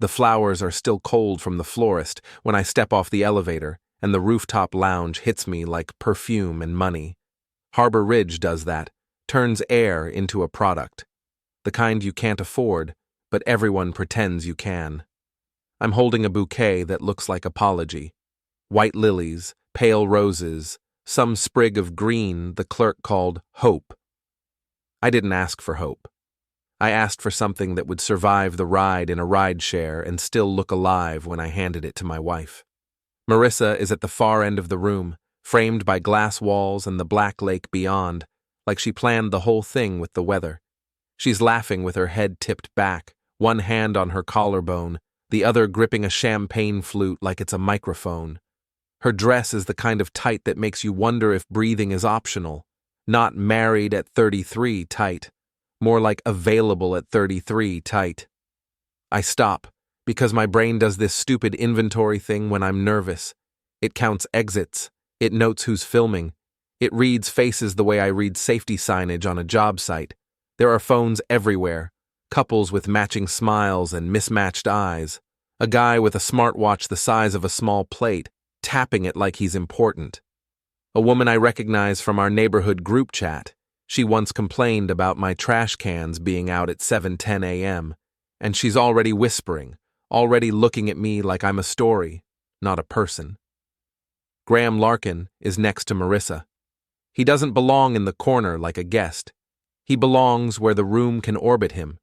The flowers are still cold from the florist when I step off the elevator, and the rooftop lounge hits me like perfume and money. Harbor Ridge does that, turns air into a product. The kind you can't afford, but everyone pretends you can. I'm holding a bouquet that looks like apology. White lilies, pale roses, some sprig of green the clerk called hope. I didn't ask for hope. I asked for something that would survive the ride in a rideshare and still look alive when I handed it to my wife. Marissa is at the far end of the room, framed by glass walls and the black lake beyond, like she planned the whole thing with the weather. She's laughing with her head tipped back, one hand on her collarbone, the other gripping a champagne flute like it's a microphone. Her dress is the kind of tight that makes you wonder if breathing is optional, not married at 33 tight, more like available at 33 tight. I stop, because my brain does this stupid inventory thing when I'm nervous. It counts exits, it notes who's filming, it reads faces the way I read safety signage on a job site. There are phones everywhere, couples with matching smiles and mismatched eyes, a guy with a smartwatch the size of a small plate, tapping it like he's important. A woman I recognize from our neighborhood group chat. She once complained about my trash cans being out at 7:10 a.m., and she's already whispering, already looking at me like I'm a story, not a person. Graham Larkin is next to Marissa. He doesn't belong in the corner like a guest. He belongs where the room can orbit him.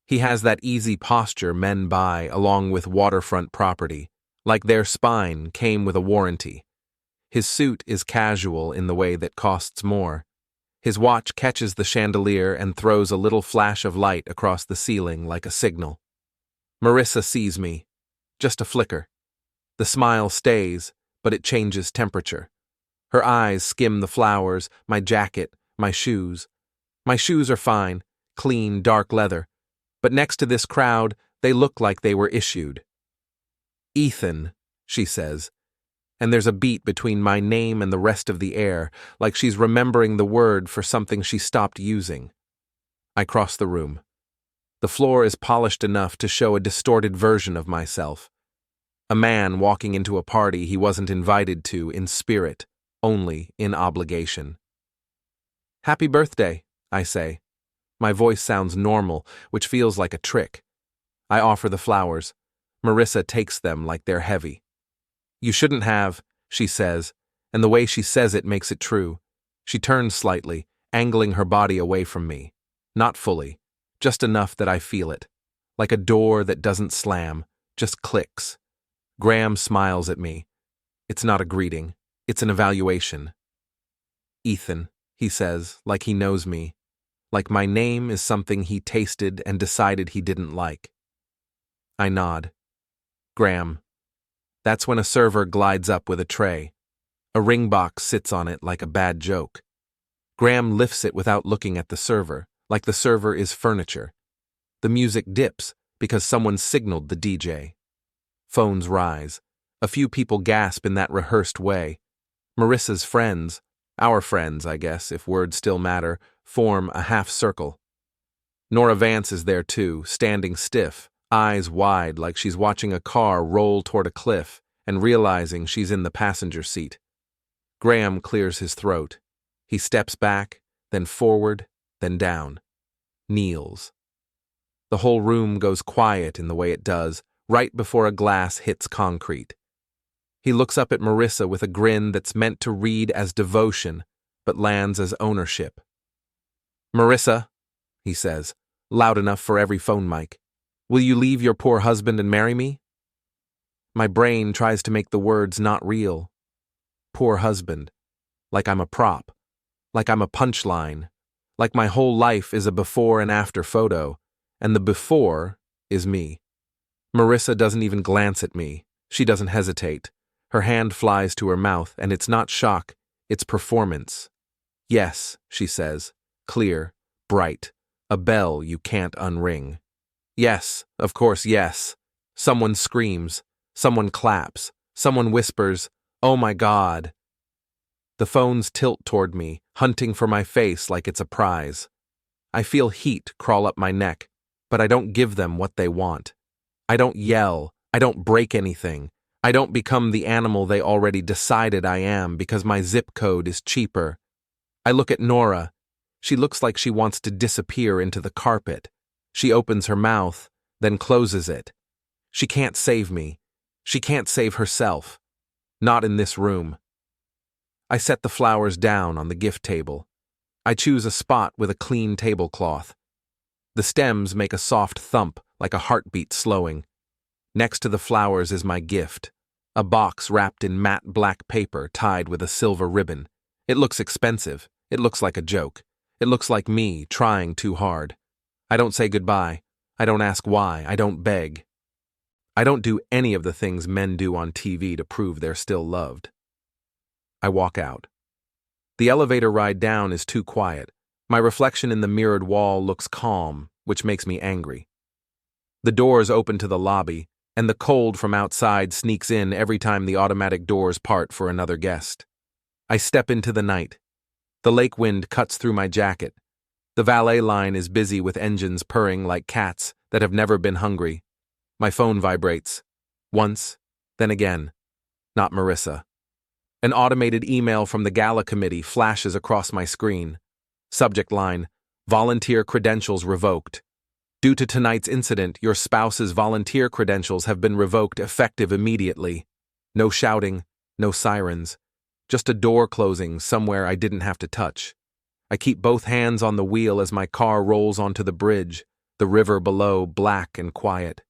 He has that easy posture men buy along with waterfront property, like their spine came with a warranty. His suit is casual in the way that costs more. His watch catches the chandelier and throws a little flash of light across the ceiling like a signal. Marissa sees me. Just a flicker. The smile stays, but it changes temperature. Her eyes skim the flowers, my jacket, my shoes. My shoes are fine, clean, dark leather, but next to this crowd, they look like they were issued. Ethan, she says, and there's a beat between my name and the rest of the air, like she's remembering the word for something she stopped using. I cross the room. The floor is polished enough to show a distorted version of myself. A man walking into a party he wasn't invited to in spirit, only in obligation. Happy birthday, I say. My voice sounds normal, which feels like a trick. I offer the flowers. Marissa takes them like they're heavy. You shouldn't have, she says, and the way she says it makes it true. She turns slightly, angling her body away from me. Not fully, just enough that I feel it. Like a door that doesn't slam, just clicks. Graham smiles at me. It's not a greeting, it's an evaluation. Ethan, he says, like he knows me. Like my name is something he tasted and decided he didn't like. I nod. Graham. That's when a server glides up with a tray. A ring box sits on it like a bad joke. Graham lifts it without looking at the server, like the server is furniture. The music dips because someone signaled the DJ. Phones rise. A few people gasp in that rehearsed way. Marissa's friends, our friends, I guess, if words still matter, form a half circle. Nora Vance is there too, standing stiff, eyes wide like she's watching a car roll toward a cliff and realizing she's in the passenger seat. Graham clears his throat. He steps back, then forward, then down. Kneels. The whole room goes quiet in the way it does, right before a glass hits concrete. He looks up at Marissa with a grin that's meant to read as devotion, but lands as ownership. Marissa, he says, loud enough for every phone mic, will you leave your poor husband and marry me? My brain tries to make the words not real. Poor husband. Like I'm a prop. Like I'm a punchline. Like my whole life is a before and after photo, and the before is me. Marissa doesn't even glance at me. She doesn't hesitate. Her hand flies to her mouth, and it's not shock, it's performance. Yes, she says, clear, bright, a bell you can't unring. Yes, of course, yes. Someone screams, someone claps, someone whispers, "Oh my God." The phones tilt toward me, hunting for my face like it's a prize. I feel heat crawl up my neck, but I don't give them what they want. I don't yell. I don't break anything. I don't become the animal they already decided I am because my zip code is cheaper. I look at Nora. She looks like she wants to disappear into the carpet. She opens her mouth, then closes it. She can't save me. She can't save herself. Not in this room. I set the flowers down on the gift table. I choose a spot with a clean tablecloth. The stems make a soft thump like a heartbeat slowing. Next to the flowers is my gift, a box wrapped in matte black paper tied with a silver ribbon. It looks expensive. It looks like a joke. It looks like me trying too hard. I don't say goodbye. I don't ask why. I don't beg. I don't do any of the things men do on TV to prove they're still loved. I walk out. The elevator ride down is too quiet. My reflection in the mirrored wall looks calm, which makes me angry. The doors open to the lobby, and the cold from outside sneaks in every time the automatic doors part for another guest. I step into the night. The lake wind cuts through my jacket. The valet line is busy with engines purring like cats that have never been hungry. My phone vibrates. Once, then again. Not Marissa. An automated email from the gala committee flashes across my screen. Subject line, volunteer credentials revoked. Due to tonight's incident, your spouse's volunteer credentials have been revoked effective immediately. No shouting, no sirens. Just a door closing somewhere I didn't have to touch. I keep both hands on the wheel as my car rolls onto the bridge, the river below black and quiet.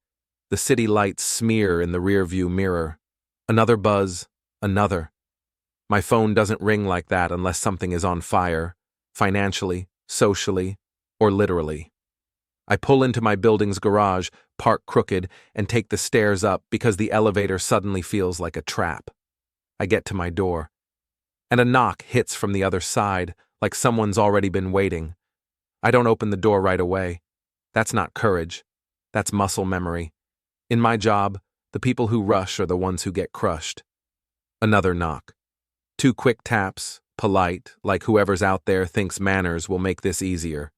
The city lights smear in the rearview mirror. Another buzz, another. My phone doesn't ring like that unless something is on fire, financially, socially, or literally. I pull into my building's garage, park crooked, and take the stairs up because the elevator suddenly feels like a trap. I get to my door, and a knock hits from the other side, like someone's already been waiting. I don't open the door right away. That's not courage. That's muscle memory. In my job, the people who rush are the ones who get crushed. Another knock. 2 quick taps, polite, like whoever's out there thinks manners will make this easier.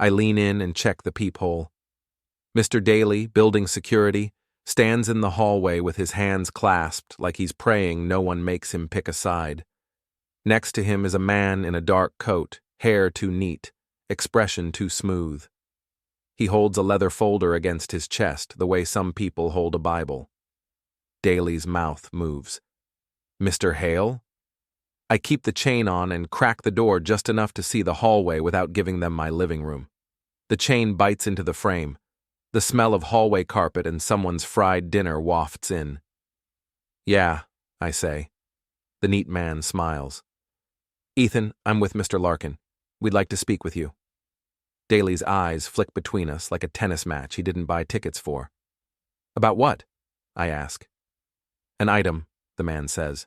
I lean in and check the peephole. Mr. Daly, building security, stands in the hallway with his hands clasped like he's praying no one makes him pick a side. Next to him is a man in a dark coat, hair too neat, expression too smooth. He holds a leather folder against his chest the way some people hold a Bible. Daly's mouth moves. Mr. Hale? I keep the chain on and crack the door just enough to see the hallway without giving them my living room. The chain bites into the frame. The smell of hallway carpet and someone's fried dinner wafts in. Yeah, I say. The neat man smiles. Ethan, I'm with Mr. Larkin. We'd like to speak with you. Daly's eyes flick between us like a tennis match he didn't buy tickets for. About what? I ask. An item, the man says.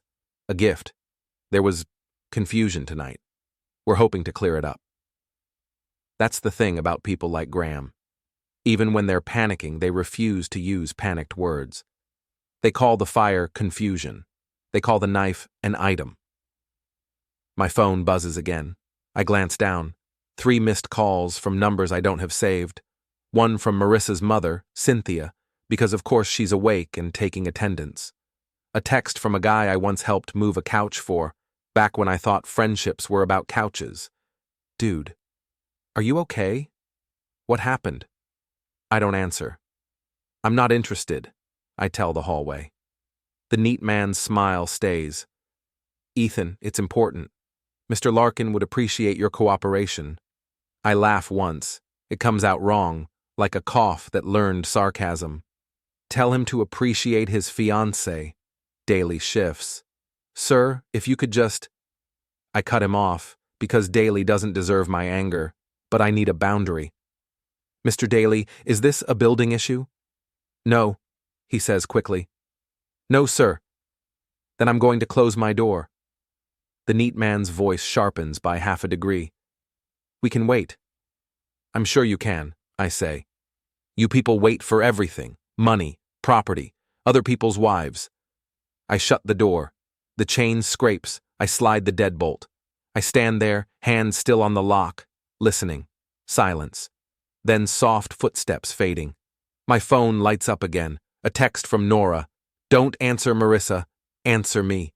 A gift. There was confusion tonight. We're hoping to clear it up. That's the thing about people like Graham. Even when they're panicking, they refuse to use panicked words. They call the fire confusion. They call the knife an item. My phone buzzes again. I glance down. 3 missed calls from numbers I don't have saved. One from Marissa's mother, Cynthia, because of course she's awake and taking attendance. A text from a guy I once helped move a couch for, back when I thought friendships were about couches. Dude, are you okay? What happened? I don't answer. I'm not interested, I tell the hallway. The neat man's smile stays. Ethan, it's important. Mr. Larkin would appreciate your cooperation. I laugh once. It comes out wrong, like a cough that learned sarcasm. Tell him to appreciate his fiancée. Daly shifts. Sir, if you could just... I cut him off, because Daly doesn't deserve my anger, but I need a boundary. Mr. Daly, is this a building issue? No, he says quickly. No, sir. Then I'm going to close my door. The neat man's voice sharpens by half a degree. We can wait. I'm sure you can, I say. You people wait for everything. Money, property, other people's wives. I shut the door. The chain scrapes. I slide the deadbolt. I stand there, hands still on the lock, listening. Silence. Then soft footsteps fading. My phone lights up again. A text from Nora. Don't answer Marissa. Answer me.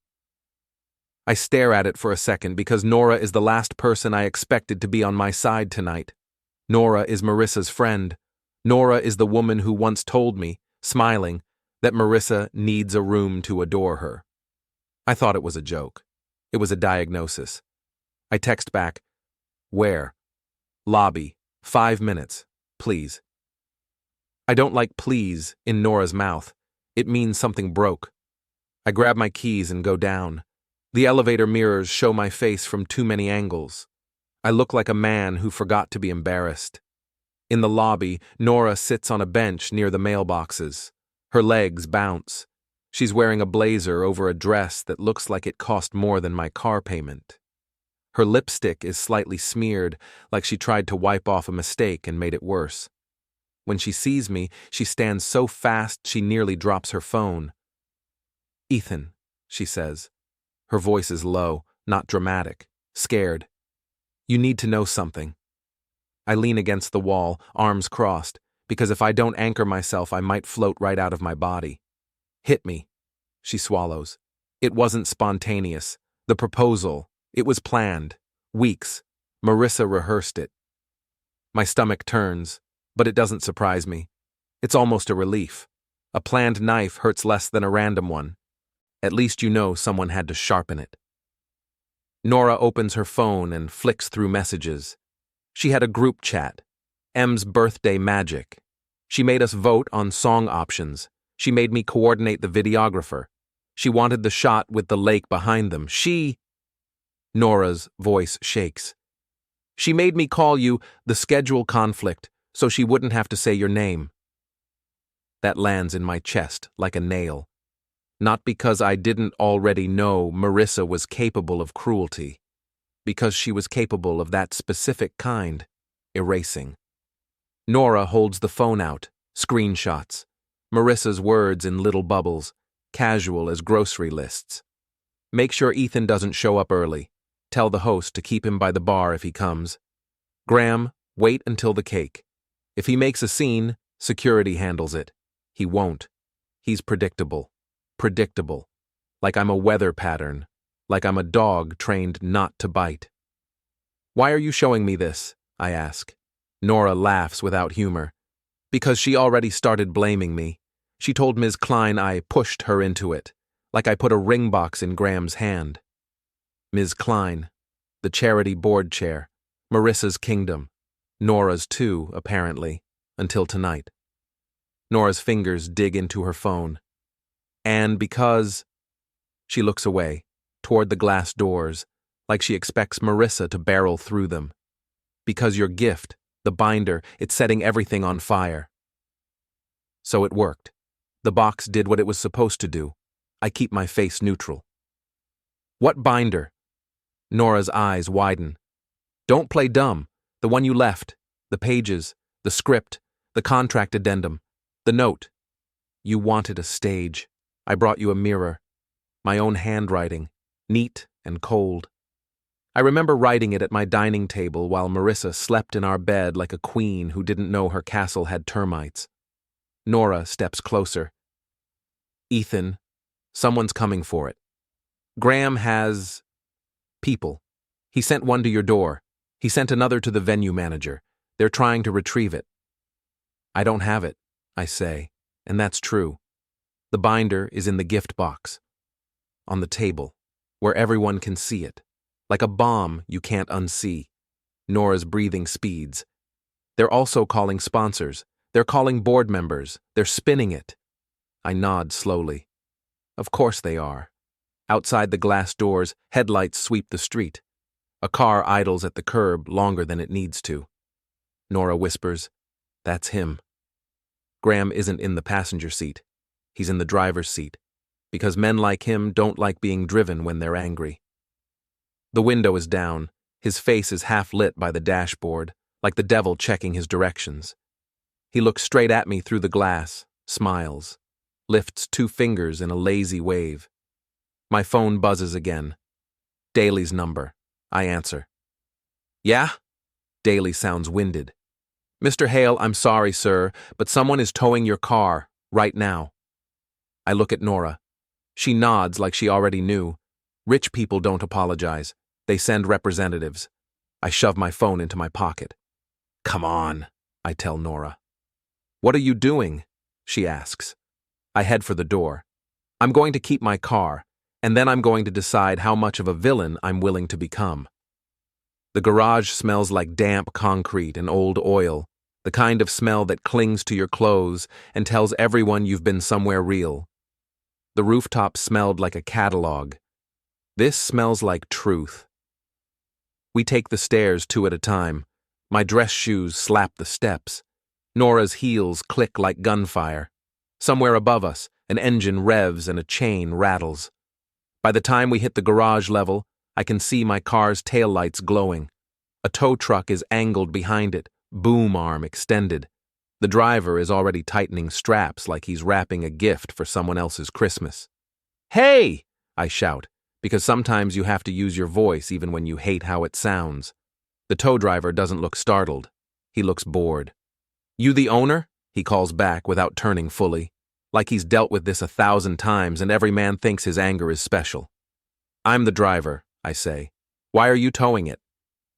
I stare at it for a second because Nora is the last person I expected to be on my side tonight. Nora is Marissa's friend. Nora is the woman who once told me, smiling, that Marissa needs a room to adore her. I thought it was a joke. It was a diagnosis. I text back, where? Lobby, 5 minutes, please. I don't like please in Nora's mouth. It means something broke. I grab my keys and go down. The elevator mirrors show my face from too many angles. I look like a man who forgot to be embarrassed. In the lobby, Nora sits on a bench near the mailboxes. Her legs bounce. She's wearing a blazer over a dress that looks like it cost more than my car payment. Her lipstick is slightly smeared, like she tried to wipe off a mistake and made it worse. When she sees me, she stands so fast she nearly drops her phone. Ethan, she says. Her voice is low, not dramatic, scared. You need to know something. I lean against the wall, arms crossed, because if I don't anchor myself, I might float right out of my body. Hit me, she swallows. It wasn't spontaneous. The proposal, it was planned. Weeks. Marissa rehearsed it. My stomach turns, but it doesn't surprise me. It's almost a relief. A planned knife hurts less than a random one. At least you know someone had to sharpen it. Nora opens her phone and flicks through messages. She had a group chat. M's birthday magic. She made us vote on song options. She made me coordinate the videographer. She wanted the shot with the lake behind them. Nora's voice shakes. She made me call you the schedule conflict so she wouldn't have to say your name. That lands in my chest like a nail. Not because I didn't already know Marissa was capable of cruelty. Because she was capable of that specific kind, erasing. Nora holds the phone out, screenshots. Marissa's words in little bubbles, casual as grocery lists. Make sure Ethan doesn't show up early. Tell the host to keep him by the bar if he comes. Graham, wait until the cake. If he makes a scene, security handles it. He won't. He's predictable. Predictable. Like I'm a weather pattern. Like I'm a dog trained not to bite. Why are you showing me this? I ask. Nora laughs without humor. Because she already started blaming me. She told Ms. Klein I pushed her into it. Like I put a ring box in Graham's hand. Ms. Klein. The charity board chair. Marissa's kingdom. Nora's too, apparently. Until tonight. Nora's fingers dig into her phone. And because... She looks away, toward the glass doors, like she expects Marissa to barrel through them. Because your gift, the binder, it's setting everything on fire. So it worked. The box did what it was supposed to do. I keep my face neutral. What binder? Nora's eyes widen. Don't play dumb. The one you left. The pages. The script. The contract addendum. The note. You wanted a stage. I brought you a mirror. My own handwriting. Neat and cold. I remember writing it at my dining table while Marissa slept in our bed like a queen who didn't know her castle had termites. Nora steps closer. Ethan, someone's coming for it. Graham has... people. He sent one to your door. He sent another to the venue manager. They're trying to retrieve it. I don't have it, I say, and that's true. The binder is in the gift box. On the table, where everyone can see it. Like a bomb you can't unsee. Nora's breathing speeds. They're also calling sponsors. They're calling board members. They're spinning it. I nod slowly. Of course they are. Outside the glass doors, headlights sweep the street. A car idles at the curb longer than it needs to. Nora whispers, "That's him." Graham isn't in the passenger seat. He's in the driver's seat. Because men like him don't like being driven when they're angry. The window is down. His face is half lit by the dashboard, like the devil checking his directions. He looks straight at me through the glass, smiles, lifts 2 fingers in a lazy wave. My phone buzzes again. Daly's number. I answer. Yeah? Daly sounds winded. "Mr. Hale, I'm sorry, sir, but someone is towing your car, right now." I look at Nora. She nods like she already knew. Rich people don't apologize. They send representatives. I shove my phone into my pocket. "Come on," I tell Nora. "What are you doing?" she asks. I head for the door. I'm going to keep my car, and then I'm going to decide how much of a villain I'm willing to become. The garage smells like damp concrete and old oil, the kind of smell that clings to your clothes and tells everyone you've been somewhere real. The rooftop smelled like a catalog. This smells like truth. We take the stairs 2 at a time. My dress shoes slap the steps. Nora's heels click like gunfire. Somewhere above us, an engine revs and a chain rattles. By the time we hit the garage level, I can see my car's taillights glowing. A tow truck is angled behind it, boom arm extended. The driver is already tightening straps like he's wrapping a gift for someone else's Christmas. "Hey!" I shout, because sometimes you have to use your voice even when you hate how it sounds. The tow driver doesn't look startled. He looks bored. "You the owner?" he calls back without turning fully, like he's dealt with this 1,000 times and every man thinks his anger is special. "I'm the driver," I say. "Why are you towing it?"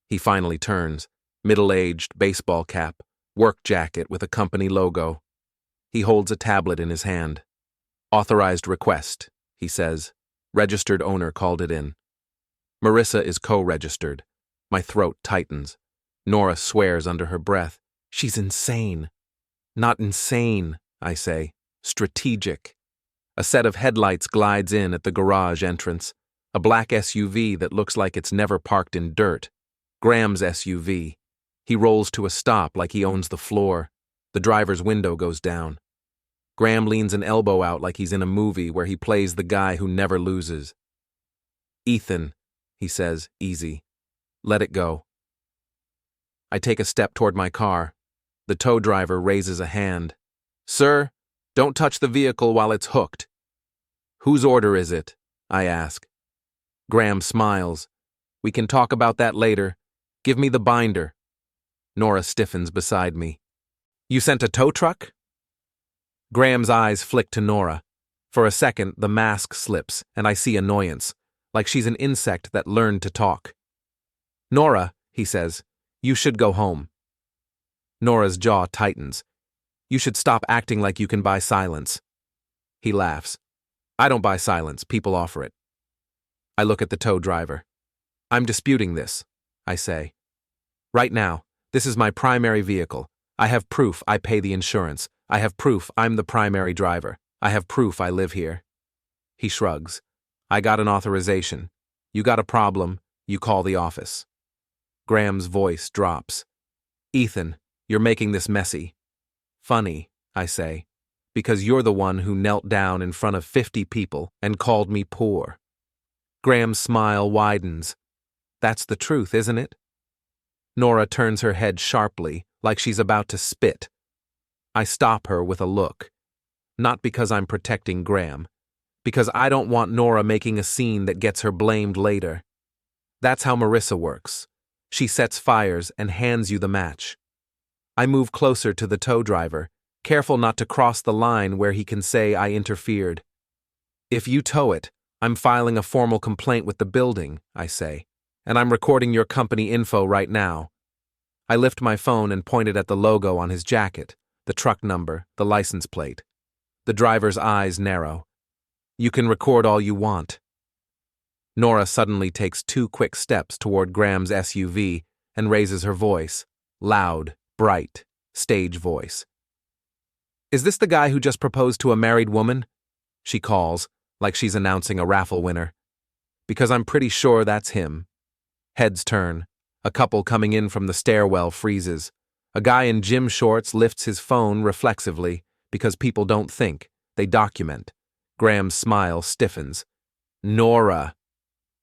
He finally turns, middle-aged, baseball cap, work jacket with a company logo. He holds a tablet in his hand. "Authorized request," he says. "Registered owner called it in." Marissa is co-registered. My throat tightens. Nora swears under her breath. "She's insane." "Not insane," I say. "Strategic." A set of headlights glides in at the garage entrance. A black SUV that looks like it's never parked in dirt. Graham's SUV. He rolls to a stop like he owns the floor. The driver's window goes down. Graham leans an elbow out like he's in a movie where he plays the guy who never loses. "Ethan," he says, easy. "Let it go." I take a step toward my car. The tow driver raises a hand. "Sir, don't touch the vehicle while it's hooked." "Whose order is it?" I ask. Graham smiles. "We can talk about that later. Give me the binder." Nora stiffens beside me. "You sent a tow truck?" Graham's eyes flick to Nora. For a second, the mask slips, and I see annoyance, like she's an insect that learned to talk. "Nora," he says, "you should go home." Nora's jaw tightens. "You should stop acting like you can buy silence." He laughs. "I don't buy silence, people offer it." I look at the tow driver. "I'm disputing this," I say. "Right now, this is my primary vehicle. I have proof I pay the insurance. I have proof I'm the primary driver. I have proof I live here." He shrugs. "I got an authorization. You got a problem, you call the office." Graham's voice drops. "Ethan, you're making this messy." "Funny," I say, "because you're the one who knelt down in front of 50 people and called me poor." Graham's smile widens. "That's the truth, isn't it?" Nora turns her head sharply, like she's about to spit. I stop her with a look. Not because I'm protecting Graham. Because I don't want Nora making a scene that gets her blamed later. That's how Marissa works. She sets fires and hands you the match. I move closer to the tow driver, careful not to cross the line where he can say I interfered. "If you tow it, I'm filing a formal complaint with the building," I say, "and I'm recording your company info right now." I lift my phone and point it at the logo on his jacket, the truck number, the license plate. The driver's eyes narrow. "You can record all you want." Nora suddenly takes 2 quick steps toward Graham's SUV and raises her voice, loud, bright, stage voice. "Is this the guy who just proposed to a married woman?" she calls, like she's announcing a raffle winner. Because I'm pretty sure that's him. Heads turn. A couple coming in from the stairwell freezes. A guy in gym shorts lifts his phone reflexively, because people don't think, they document. Graham's smile stiffens. "Nora."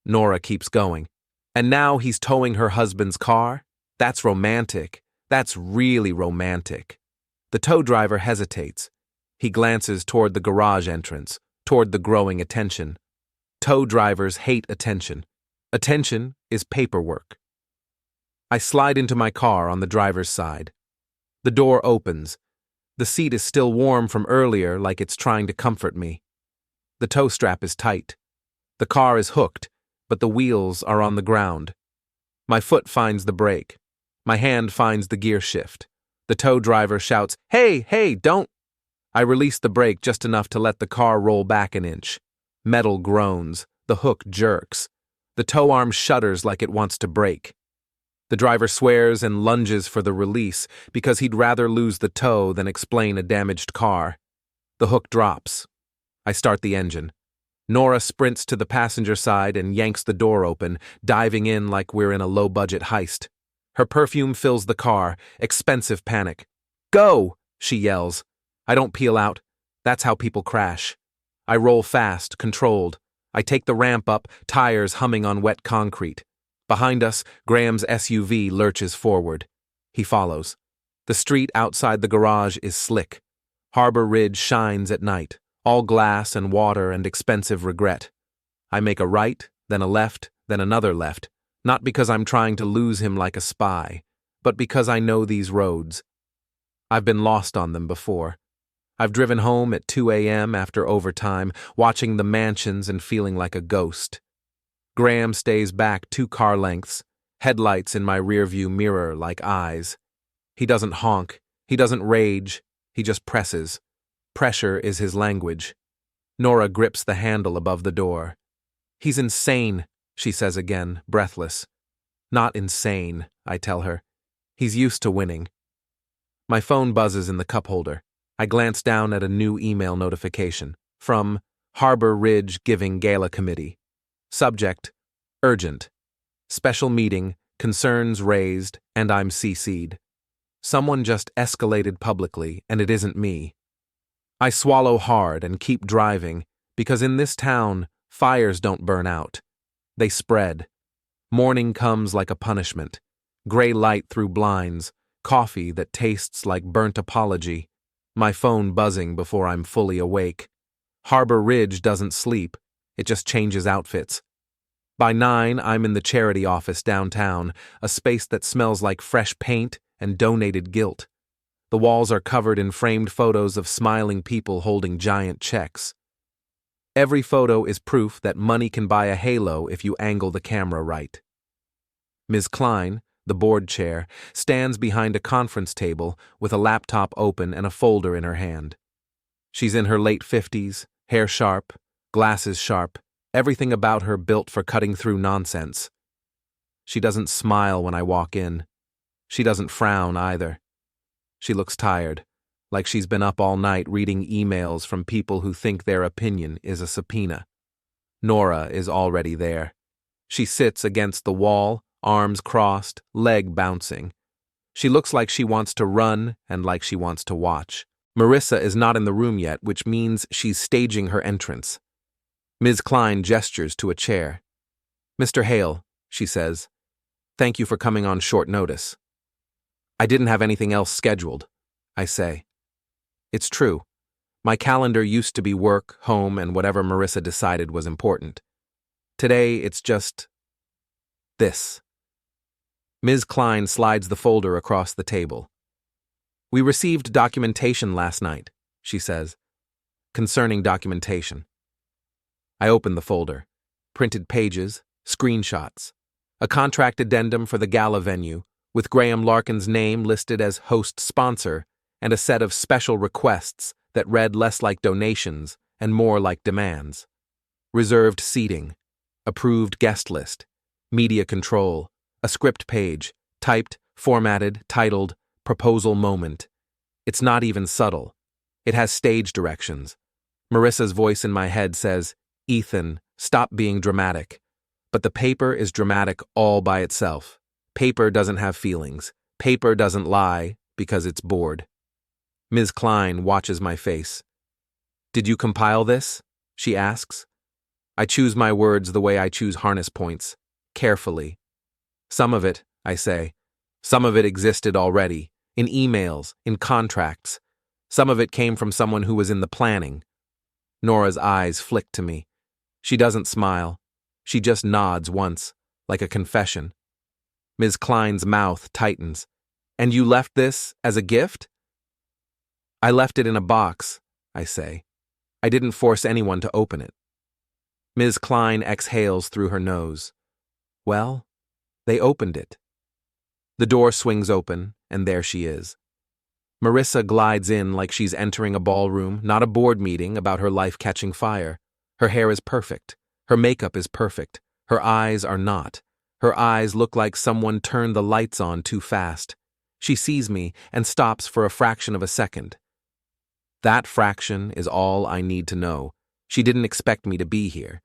Nora keeps going. "And now he's towing her husband's car? That's romantic. That's really romantic." The tow driver hesitates. He glances toward the garage entrance, toward the growing attention. Tow drivers hate attention. Attention is paperwork. I slide into my car on the driver's side. The door opens. The seat is still warm from earlier, like it's trying to comfort me. The tow strap is tight. The car is hooked, but the wheels are on the ground. My foot finds the brake. My hand finds the gear shift. The tow driver shouts, "Hey, hey, don't!" I release the brake just enough to let the car roll back an inch. Metal groans. The hook jerks. The tow arm shudders like it wants to break. The driver swears and lunges for the release because he'd rather lose the tow than explain a damaged car. The hook drops. I start the engine. Nora sprints to the passenger side and yanks the door open, diving in like we're in a low-budget heist. Her perfume fills the car, expensive panic. "Go!" she yells. I don't peel out. That's how people crash. I roll fast, controlled. I take the ramp up, tires humming on wet concrete. Behind us, Graham's SUV lurches forward. He follows. The street outside the garage is slick. Harbor Ridge shines at night, all glass and water and expensive regret. I make a right, then a left, then another left, not because I'm trying to lose him like a spy, but because I know these roads. I've been lost on them before. I've driven home at 2 a.m. after overtime, watching the mansions and feeling like a ghost. Graham stays back 2 car lengths, headlights in my rearview mirror like eyes. He doesn't honk, he doesn't rage, he just presses. Pressure is his language. Nora grips the handle above the door. "He's insane," she says again, breathless. "Not insane," I tell her. "He's used to winning." My phone buzzes in the cup holder. I glance down at a new email notification from Harbor Ridge Giving Gala Committee. Subject: Urgent. Special meeting, concerns raised, and I'm CC'd. Someone just escalated publicly, and it isn't me. I swallow hard and keep driving, because in this town, fires don't burn out. They spread. Morning comes like a punishment. Gray light through blinds, coffee that tastes like burnt apology. My phone buzzing before I'm fully awake. Harbor Ridge doesn't sleep, it just changes outfits. By 9, I'm in the charity office downtown, a space that smells like fresh paint and donated guilt. The walls are covered in framed photos of smiling people holding giant checks. Every photo is proof that money can buy a halo if you angle the camera right. Ms. Klein, the board chair, stands behind a conference table with a laptop open and a folder in her hand. She's in her late 50s, hair sharp, glasses sharp, everything about her built for cutting through nonsense. She doesn't smile when I walk in. She doesn't frown either. She looks tired, like she's been up all night reading emails from people who think their opinion is a subpoena. Nora is already there. She sits against the wall, arms crossed, leg bouncing. She looks like she wants to run and like she wants to watch. Marissa is not in the room yet, which means she's staging her entrance. Ms. Klein gestures to a chair. "Mr. Hale," she says, "thank you for coming on short notice." "I didn't have anything else scheduled," I say. It's true. My calendar used to be work, home, and whatever Marissa decided was important. Today, it's just this. Ms. Klein slides the folder across the table. "We received documentation last night," she says. "Concerning documentation." I open the folder. Printed pages, screenshots. A contract addendum for the gala venue, with Graham Larkin's name listed as host sponsor, and a set of special requests that read less like donations and more like demands. Reserved seating, approved guest list, media control, a script page, typed, formatted, titled, Proposal Moment. It's not even subtle. It has stage directions. Marissa's voice in my head says, "Ethan, stop being dramatic." But the paper is dramatic all by itself. Paper doesn't have feelings. Paper doesn't lie because it's bored. Ms. Klein watches my face. "Did you compile this?" she asks. I choose my words the way I choose harness points, carefully. "Some of it," I say. "Some of it existed already, in emails, in contracts. Some of it came from someone who was in the planning." Nora's eyes flick to me. She doesn't smile. She just nods once, like a confession. Ms. Klein's mouth tightens. And you left this as a gift? I left it in a box, I say. I didn't force anyone to open it. Ms. Klein exhales through her nose. Well, they opened it. The door swings open, and there she is. Marissa glides in like she's entering a ballroom, not a board meeting about her life catching fire. Her hair is perfect. Her makeup is perfect. Her eyes are not. Her eyes look like someone turned the lights on too fast. She sees me and stops for a fraction of a second. That fraction is all I need to know. She didn't expect me to be here.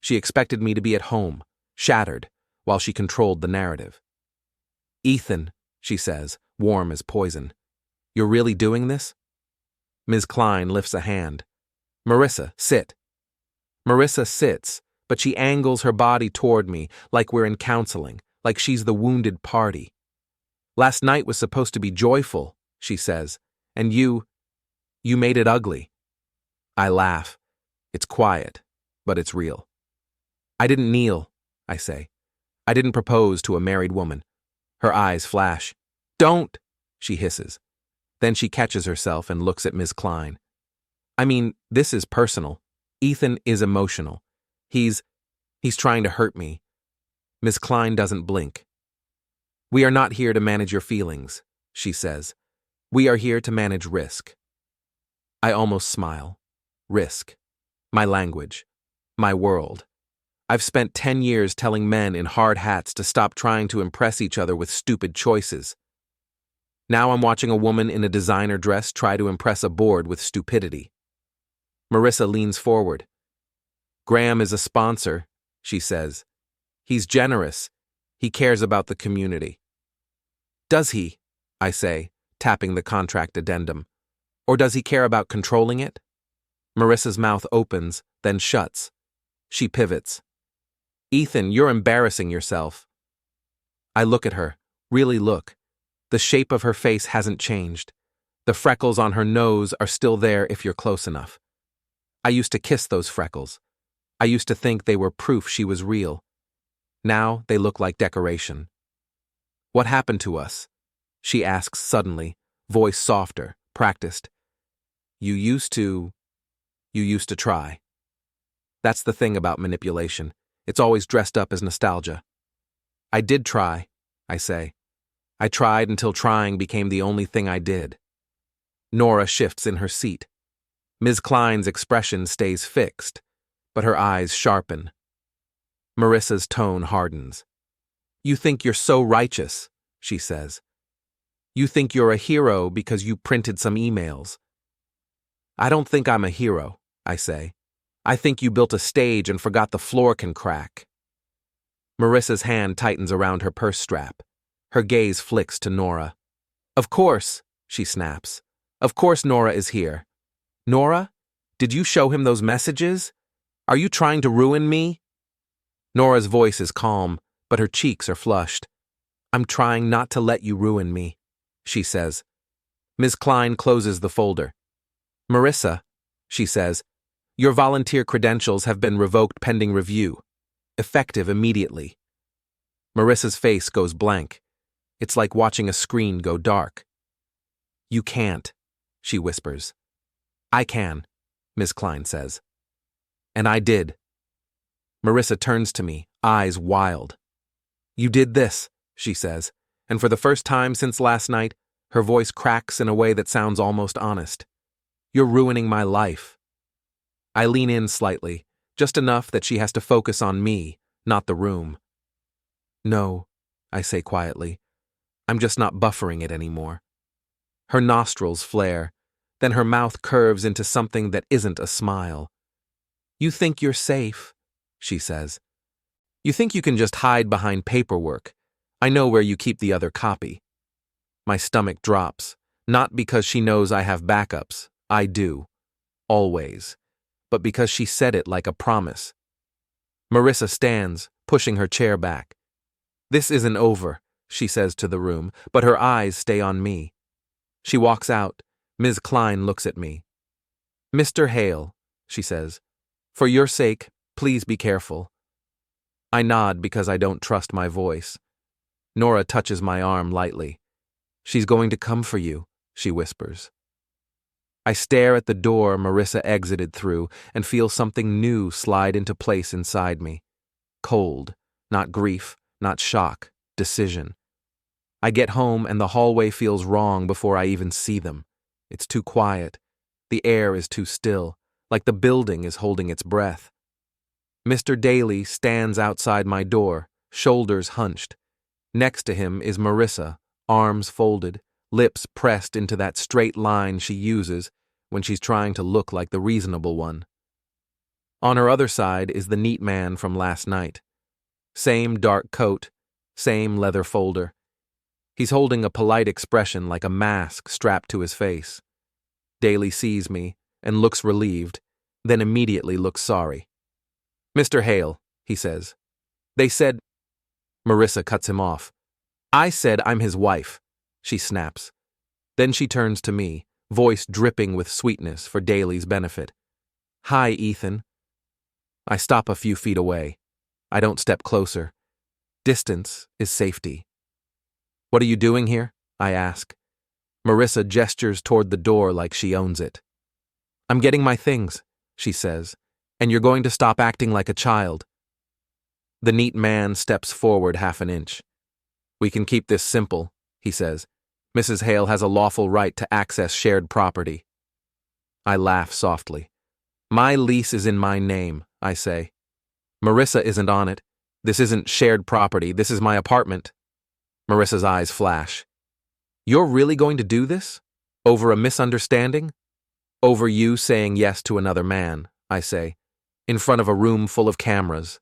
She expected me to be at home, shattered, while she controlled the narrative. Ethan, she says, warm as poison. You're really doing this? Ms. Klein lifts a hand. Marissa, sit. Marissa sits, but she angles her body toward me like we're in counseling, like she's the wounded party. Last night was supposed to be joyful, she says, and you made it ugly. I laugh. It's quiet, but it's real. I didn't kneel, I say. I didn't propose to a married woman. Her eyes flash. Don't, she hisses. Then she catches herself and looks at Ms. Klein. I mean, this is personal. Ethan is emotional. He's trying to hurt me. Ms. Klein doesn't blink. We are not here to manage your feelings, she says. We are here to manage risk. I almost smile. Risk. My language. My world. I've spent 10 years telling men in hard hats to stop trying to impress each other with stupid choices. Now I'm watching a woman in a designer dress try to impress a board with stupidity. Marissa leans forward. Graham is a sponsor, she says. He's generous. He cares about the community. Does he? I say, tapping the contract addendum. Or does he care about controlling it? Marissa's mouth opens, then shuts. She pivots. Ethan, you're embarrassing yourself. I look at her, really look. The shape of her face hasn't changed. The freckles on her nose are still there if you're close enough. I used to kiss those freckles. I used to think they were proof she was real. Now they look like decoration. What happened to us? She asks suddenly, voice softer, practiced. You used to try. That's the thing about manipulation. It's always dressed up as nostalgia. I did try, I say. I tried until trying became the only thing I did. Nora shifts in her seat. Ms. Klein's expression stays fixed, but her eyes sharpen. Marissa's tone hardens. You think you're so righteous, she says. You think you're a hero because you printed some emails. I don't think I'm a hero, I say. I think you built a stage and forgot the floor can crack. Marissa's hand tightens around her purse strap. Her gaze flicks to Nora. Of course, she snaps. Of course Nora is here. Nora, did you show him those messages? Are you trying to ruin me? Nora's voice is calm, but her cheeks are flushed. I'm trying not to let you ruin me, she says. Ms. Klein closes the folder. Marissa, she says, your volunteer credentials have been revoked pending review. Effective immediately. Marissa's face goes blank. It's like watching a screen go dark. You can't, she whispers. I can, Ms. Klein says. And I did. Marissa turns to me, eyes wild. You did this, she says, and for the first time since last night, her voice cracks in a way that sounds almost honest. You're ruining my life. I lean in slightly, just enough that she has to focus on me, not the room. No, I say quietly. I'm just not buffering it anymore. Her nostrils flare, then her mouth curves into something that isn't a smile. You think you're safe, she says. You think you can just hide behind paperwork. I know where you keep the other copy. My stomach drops, not because she knows I have backups. I do. Always. But because she said it like a promise. Marissa stands, pushing her chair back. This isn't over, she says to the room, but her eyes stay on me. She walks out. Ms. Klein looks at me. Mr. Hale, she says, for your sake, please be careful. I nod because I don't trust my voice. Nora touches my arm lightly. She's going to come for you, she whispers. I stare at the door Marissa exited through and feel something new slide into place inside me. Cold, not grief, not shock, decision. I get home and the hallway feels wrong before I even see them. It's too quiet. The air is too still, like the building is holding its breath. Mr. Daly stands outside my door, shoulders hunched. Next to him is Marissa, arms folded, lips pressed into that straight line she uses when she's trying to look like the reasonable one. On her other side is the neat man from last night. Same dark coat, same leather folder. He's holding a polite expression like a mask strapped to his face. Daly sees me and looks relieved, then immediately looks sorry. "Mr. Hale," he says. "They said—" Marissa cuts him off. "I said I'm his wife," she snaps. Then she turns to me, voice dripping with sweetness for Daly's benefit. "Hi, Ethan." I stop a few feet away. I don't step closer. Distance is safety. "What are you doing here?" I ask. Marissa gestures toward the door like she owns it. "I'm getting my things," she says, "and you're going to stop acting like a child." The neat man steps forward half an inch. "We can keep this simple," he says. "Mrs. Hale has a lawful right to access shared property." I laugh softly. "My lease is in my name," I say. "Marissa isn't on it. This isn't shared property. This is my apartment." Marissa's eyes flash. "You're really going to do this? Over a misunderstanding?" "Over you saying yes to another man," I say, "in front of a room full of cameras."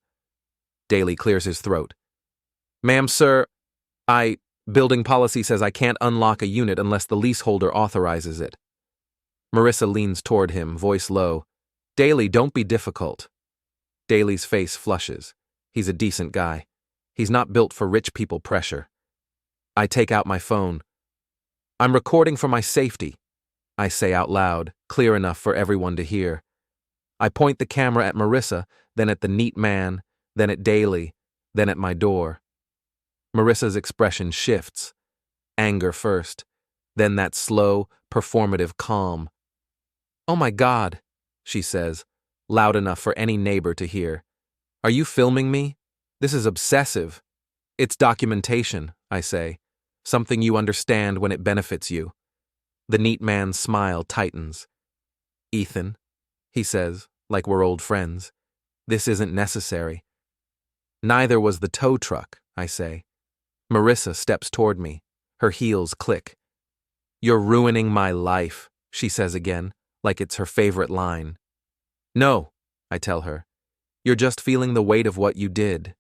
Daly clears his throat. "Ma'am, sir, building policy says I can't unlock a unit unless the leaseholder authorizes it." Marissa leans toward him, voice low. "Daly, don't be difficult." Daly's face flushes. He's a decent guy. He's not built for rich people pressure. I take out my phone. "I'm recording for my safety," I say out loud, clear enough for everyone to hear. I point the camera at Marissa, then at the neat man, then at Daly, then at my door. Marissa's expression shifts. Anger first, then that slow, performative calm. "Oh my God," she says, loud enough for any neighbor to hear. "Are you filming me? This is obsessive." "It's documentation," I say. "Something you understand when it benefits you." The neat man's smile tightens. "Ethan," he says, like we're old friends, "this isn't necessary." "Neither was the tow truck," I say. Marissa steps toward me. Her heels click. "You're ruining my life," she says again, like it's her favorite line. "No," I tell her. "You're just feeling the weight of what you did."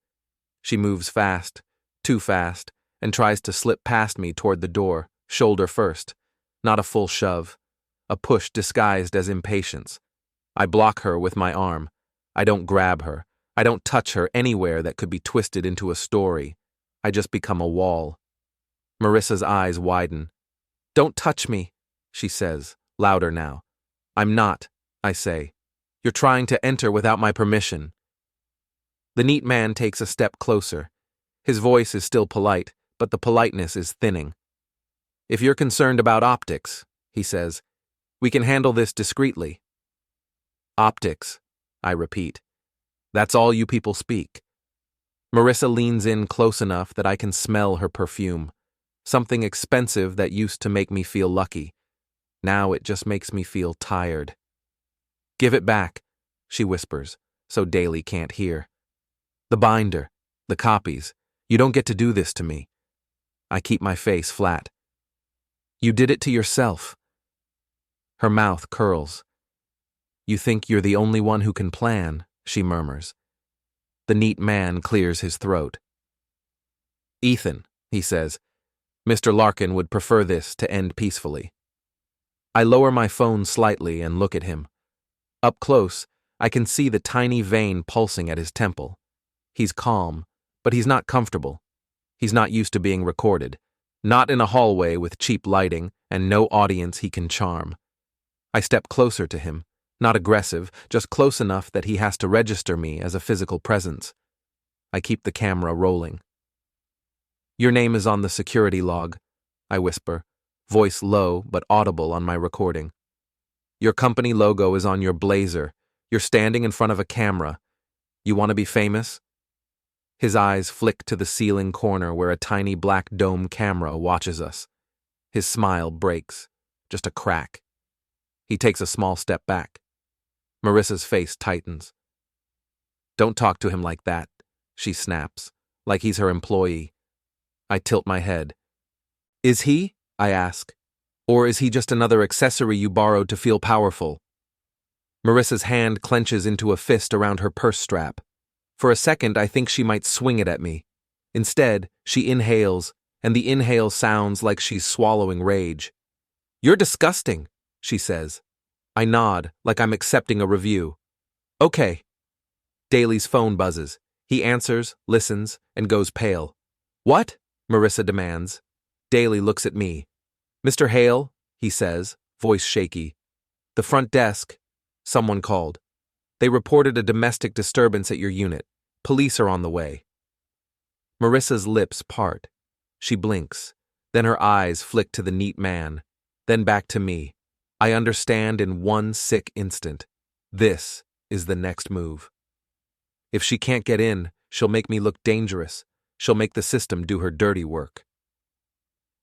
She moves fast, too fast, and tries to slip past me toward the door, shoulder first. Not a full shove. A push disguised as impatience. I block her with my arm. I don't grab her. I don't touch her anywhere that could be twisted into a story. I just become a wall. Marissa's eyes widen. "Don't touch me," she says, louder now. "I'm not," I say. "You're trying to enter without my permission." The neat man takes a step closer. His voice is still polite, but the politeness is thinning. "If you're concerned about optics," he says, "we can handle this discreetly." "Optics," I repeat. "That's all you people speak." Marissa leans in close enough that I can smell her perfume. Something expensive that used to make me feel lucky. Now it just makes me feel tired. "Give it back," she whispers, so Daly can't hear. "The binder, the copies. You don't get to do this to me." I keep my face flat. "You did it to yourself." Her mouth curls. "You think you're the only one who can plan," she murmurs. The neat man clears his throat. "Ethan," he says, "Mr. Larkin would prefer this to end peacefully." I lower my phone slightly and look at him. Up close, I can see the tiny vein pulsing at his temple. He's calm, but he's not comfortable. He's not used to being recorded. Not in a hallway with cheap lighting and no audience he can charm. I step closer to him, not aggressive, just close enough that he has to register me as a physical presence. I keep the camera rolling. "Your name is on the security log. I whisper, voice low but audible on my recording. Your company logo is on your blazer. You're standing in front of a camera. You want to be famous? His eyes flick to the ceiling corner where a tiny black dome camera watches us. His smile breaks, just a crack. He takes a small step back. Marissa's face tightens. Don't talk to him like that, she snaps, like he's her employee. I tilt my head. Is he? I ask. Or is he just another accessory you borrowed to feel powerful? Marissa's hand clenches into a fist around her purse strap. For a second, I think she might swing it at me. Instead, she inhales, and the inhale sounds like she's swallowing rage. You're disgusting, she says. I nod, like I'm accepting a review. Okay. Daly's phone buzzes. He answers, listens, and goes pale. What? Marissa demands. Daly looks at me. Mr. Hale, he says, voice shaky. The front desk. Someone called. They reported a domestic disturbance at your unit. Police are on the way. Marissa's lips part. She blinks. Then her eyes flick to the neat man. Then back to me. I understand in one sick instant. This is the next move. If she can't get in, she'll make me look dangerous. She'll make the system do her dirty work.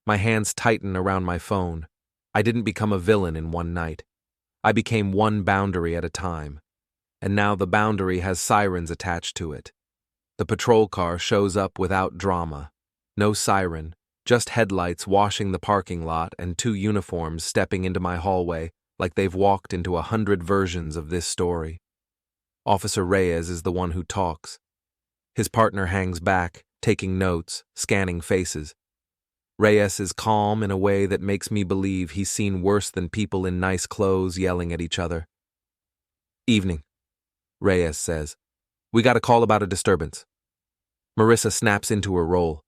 My hands tighten around my phone. I didn't become a villain in one night. I became one boundary at a time. And now the boundary has sirens attached to it. The patrol car shows up without drama. No siren, just headlights washing the parking lot and two uniforms stepping into my hallway like they've walked into 100 versions of this story. Officer Reyes is the one who talks. His partner hangs back, taking notes, scanning faces. Reyes is calm in a way that makes me believe he's seen worse than people in nice clothes yelling at each other. Evening, Reyes says. We got a call about a disturbance. Marissa snaps into her role.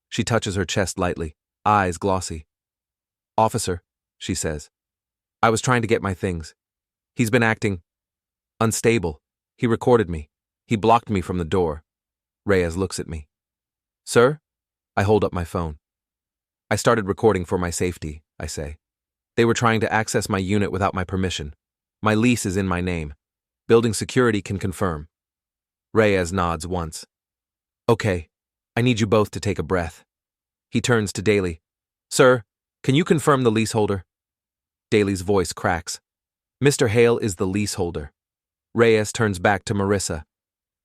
She touches her chest lightly, eyes glossy. Officer, she says. I was trying to get my things. He's been acting unstable. He recorded me. He blocked me from the door. Reyes looks at me. Sir? I hold up my phone. I started recording for my safety, I say. They were trying to access my unit without my permission. My lease is in my name. Building security can confirm. Reyes nods once. Okay, I need you both to take a breath. He turns to Daly. Sir, can you confirm the leaseholder? Daly's voice cracks. Mr. Hale is the leaseholder. Reyes turns back to Marissa.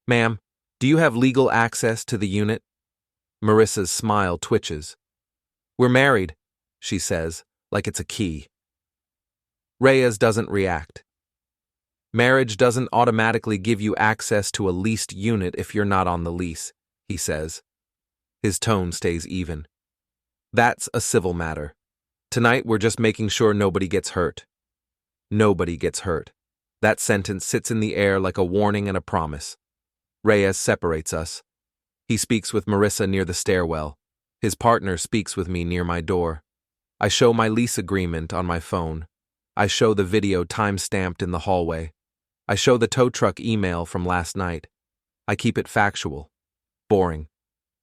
Ma'am, do you have legal access to the unit? Marissa's smile twitches. We're married, she says, like it's a key. Reyes doesn't react. Marriage doesn't automatically give you access to a leased unit if you're not on the lease, he says. His tone stays even. That's a civil matter. Tonight we're just making sure nobody gets hurt. Nobody gets hurt. That sentence sits in the air like a warning and a promise. Reyes separates us. He speaks with Marissa near the stairwell. His partner speaks with me near my door. I show my lease agreement on my phone. I show the video time-stamped in the hallway. I show the tow truck email from last night. I keep it factual. Boring.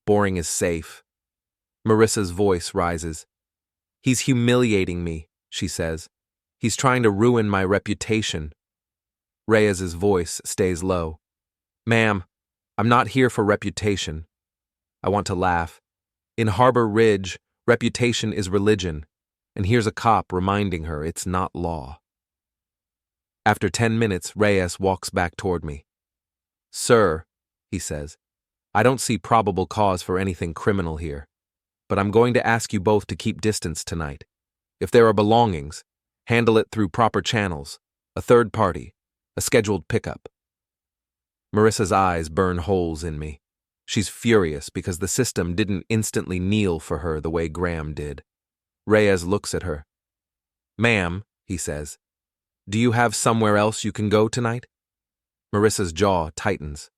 Boring is safe. Marissa's voice rises. He's humiliating me, she says. He's trying to ruin my reputation. Reyes's voice stays low. Ma'am, I'm not here for reputation. I want to laugh. In Harbor Ridge, reputation is religion, and here's a cop reminding her it's not law. After 10 minutes, Reyes walks back toward me. Sir, he says, I don't see probable cause for anything criminal here, but I'm going to ask you both to keep distance tonight. If there are belongings, handle it through proper channels, a third party, a scheduled pickup. Marissa's eyes burn holes in me. She's furious because the system didn't instantly kneel for her the way Graham did. Reyes looks at her. Ma'am, he says, do you have somewhere else you can go tonight? Marissa's jaw tightens.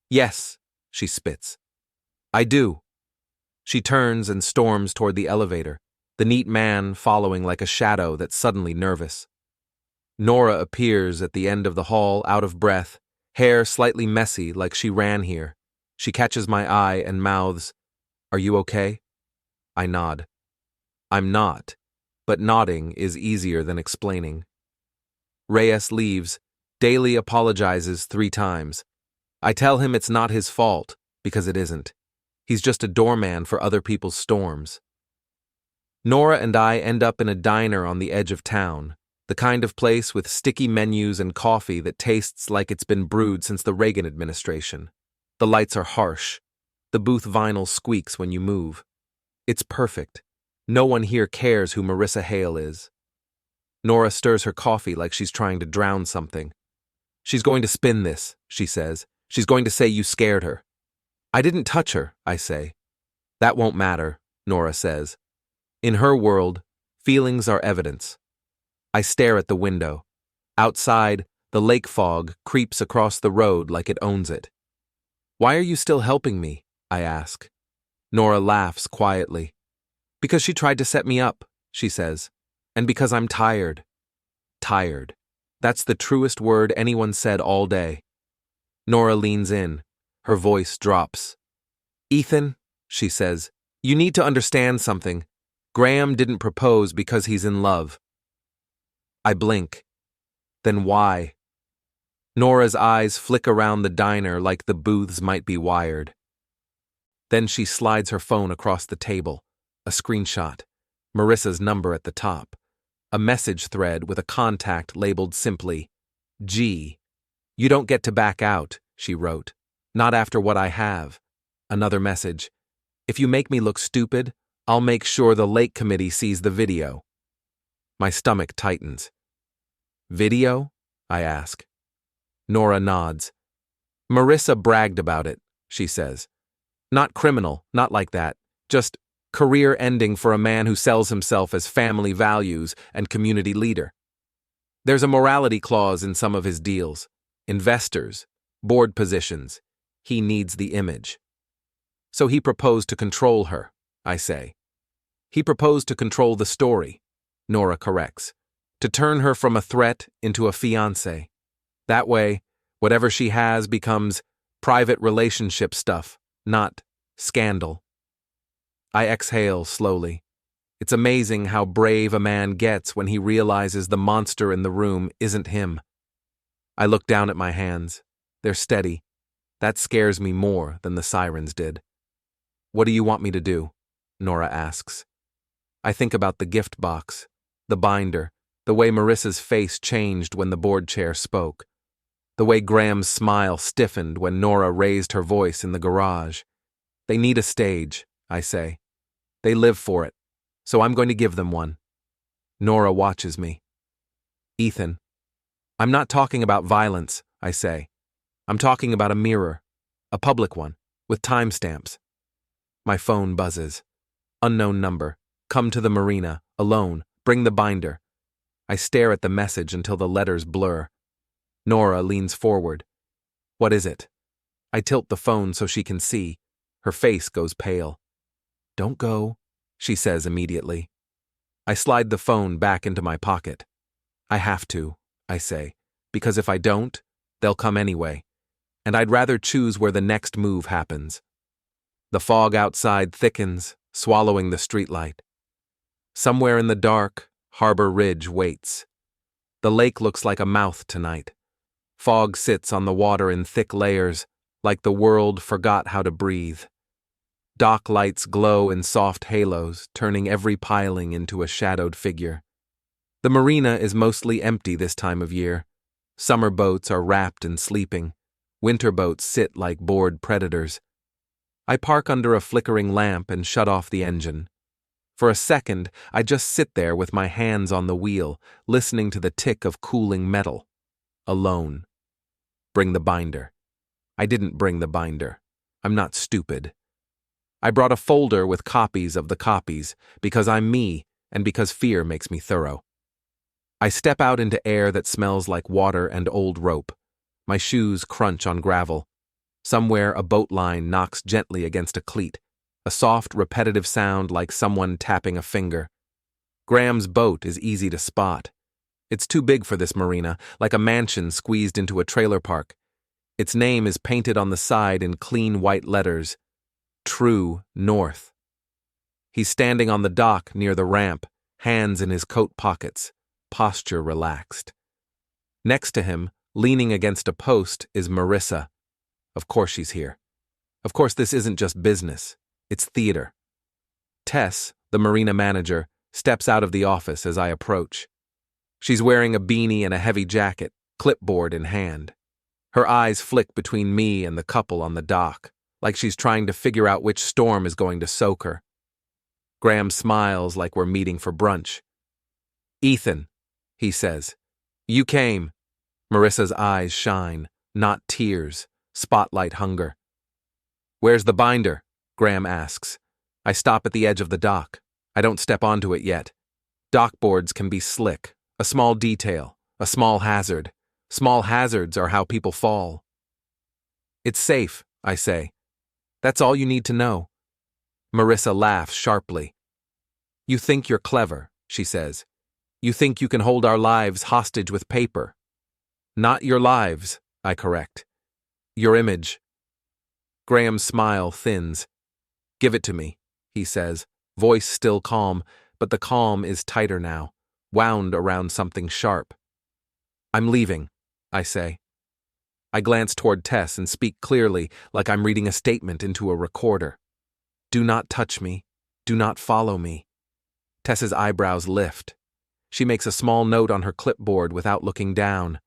Yes, she spits. I do. She turns and storms toward the elevator, the neat man following like a shadow that's suddenly nervous. Nora appears at the end of the hall, out of breath, hair slightly messy like she ran here. She catches my eye and mouths, Are you okay? I nod. I'm not, but nodding is easier than explaining. Reyes leaves, Daly apologizes 3 times. I tell him it's not his fault, because it isn't. He's just a doorman for other people's storms. Nora and I end up in a diner on the edge of town, the kind of place with sticky menus and coffee that tastes like it's been brewed since the Reagan administration. The lights are harsh. The booth vinyl squeaks when you move. It's perfect. No one here cares who Marissa Hale is. Nora stirs her coffee like she's trying to drown something. She's going to spin this, she says. She's going to say you scared her. I didn't touch her, I say. That won't matter, Nora says. In her world, feelings are evidence. I stare at the window. Outside, the lake fog creeps across the road like it owns it. Why are you still helping me? I ask. Nora laughs quietly. Because she tried to set me up, she says. And because I'm tired. Tired. That's the truest word anyone said all day. Nora leans in. Her voice drops. Ethan, she says, you need to understand something. Graham didn't propose because he's in love. I blink. Then why? Nora's eyes flick around the diner like the booths might be wired. Then she slides her phone across the table. A screenshot. Marissa's number at the top. A message thread with a contact labeled simply, G. You don't get to back out, she wrote. Not after what I have. Another message. If you make me look stupid, I'll make sure the lake committee sees the video. My stomach tightens. Video? I ask. Nora nods. Marissa bragged about it, she says. Not criminal, not like that. Just career ending for a man who sells himself as family values and community leader. There's a morality clause in some of his deals. Investors, board positions. He needs the image. So he proposed to control her, I say. He proposed to control the story, Nora corrects. To turn her from a threat into a fiancé. That way, whatever she has becomes private relationship stuff, not scandal. I exhale slowly. It's amazing how brave a man gets when he realizes the monster in the room isn't him. I look down at my hands. They're steady. That scares me more than the sirens did. What do you want me to do? Nora asks. I think about the gift box, the binder, the way Marissa's face changed when the board chair spoke, the way Graham's smile stiffened when Nora raised her voice in the garage. They need a stage, I say. They live for it, so I'm going to give them one. Nora watches me. Ethan, I'm not talking about violence, I say. I'm talking about a mirror, a public one, with timestamps. My phone buzzes. Unknown number. Come to the Marina, alone, bring the binder. I stare at the message until the letters blur. Nora leans forward. What is it? I tilt the phone so she can see. Her face goes pale. Don't go, she says immediately. I slide the phone back into my pocket. I have to, I say, because if I don't, they'll come anyway, and I'd rather choose where the next move happens. The fog outside thickens, swallowing the streetlight. Somewhere in the dark, Harbor Ridge waits. The lake looks like a mouth tonight. Fog sits on the water in thick layers, like the world forgot how to breathe. Dock lights glow in soft halos, turning every piling into a shadowed figure. The marina is mostly empty this time of year. Summer boats are wrapped and sleeping. Winter boats sit like bored predators. I park under a flickering lamp and shut off the engine. For a second, I just sit there with my hands on the wheel, listening to the tick of cooling metal. Alone. Bring the binder. I didn't bring the binder. I'm not stupid. I brought a folder with copies of the copies, because I'm me and because fear makes me thorough. I step out into air that smells like water and old rope. My shoes crunch on gravel. Somewhere a boat line knocks gently against a cleat, a soft, repetitive sound like someone tapping a finger. Graham's boat is easy to spot. It's too big for this marina, like a mansion squeezed into a trailer park. Its name is painted on the side in clean white letters. True North. He's standing on the dock near the ramp, hands in his coat pockets, posture relaxed. Next to him, leaning against a post, is Marissa. Of course she's here. Of course this isn't just business, it's theater. Tess, the Marina manager, steps out of the office as I approach. She's wearing a beanie and a heavy jacket, clipboard in hand. Her eyes flick between me and the couple on the dock, like she's trying to figure out which storm is going to soak her. Graham smiles like we're meeting for brunch. "Ethan," he says. "You came." Marissa's eyes shine, not tears, spotlight hunger. "Where's the binder?" Graham asks. I stop at the edge of the dock. I don't step onto it yet. Dock boards can be slick, a small detail, a small hazard. Small hazards are how people fall. "It's safe," I say. "That's all you need to know." Marissa laughs sharply. "You think you're clever," she says. "You think you can hold our lives hostage with paper." "Not your lives," I correct. "Your image." Graham's smile thins. "Give it to me," he says, voice still calm, but the calm is tighter now, wound around something sharp. "I'm leaving," I say. I glance toward Tess and speak clearly, like I'm reading a statement into a recorder. "Do not touch me. Do not follow me." Tess's eyebrows lift. She makes a small note on her clipboard without looking down.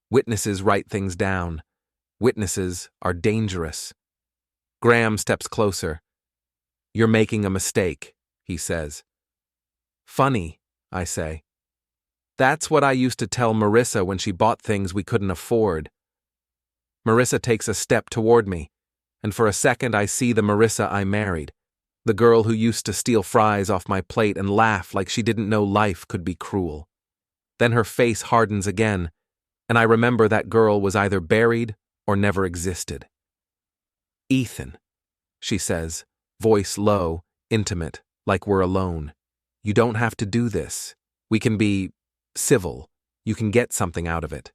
Witnesses write things down. Witnesses are dangerous. Graham steps closer. "You're making a mistake," he says. "Funny," I say. "That's what I used to tell Marissa when she bought things we couldn't afford." Marissa takes a step toward me, and for a second I see the Marissa I married, the girl who used to steal fries off my plate and laugh like she didn't know life could be cruel. Then her face hardens again, and I remember that girl was either buried or never existed. "Ethan," she says, voice low, intimate, like we're alone. "You don't have to do this. We can be civil. You can get something out of it."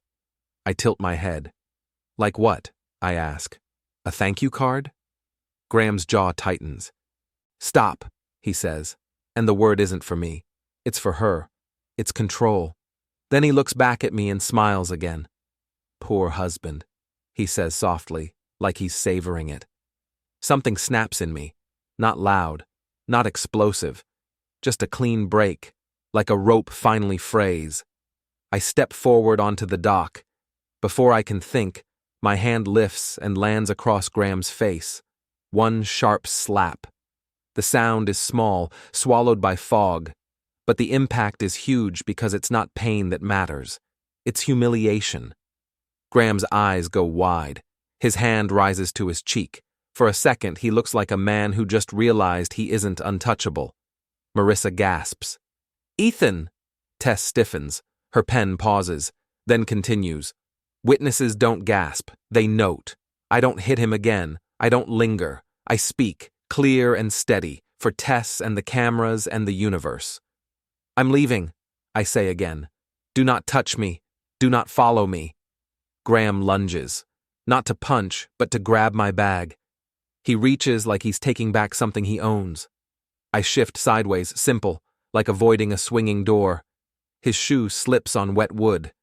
I tilt my head. "Like what?" I ask. "A thank you card?" Graham's jaw tightens. "Stop," he says, and the word isn't for me. It's for her. It's control. Then he looks back at me and smiles again. "Poor husband," he says softly, like he's savoring it. Something snaps in me. Not loud, not explosive, just a clean break, like a rope finally frays. I step forward onto the dock. Before I can think, my hand lifts and lands across Graham's face. One sharp slap. The sound is small, swallowed by fog, but the impact is huge because it's not pain that matters. It's humiliation. Graham's eyes go wide. His hand rises to his cheek. For a second, he looks like a man who just realized he isn't untouchable. Marissa gasps. "Ethan!" Tess stiffens. Her pen pauses, then continues. Witnesses don't gasp, they note. I don't hit him again. I don't linger. I speak, clear and steady, for Tess and the cameras and the universe. "I'm leaving," I say again. "Do not touch me. Do not follow me." Graham lunges, not to punch, but to grab my bag. He reaches like he's taking back something he owns. I shift sideways, simple, like avoiding a swinging door. His shoe slips on wet wood.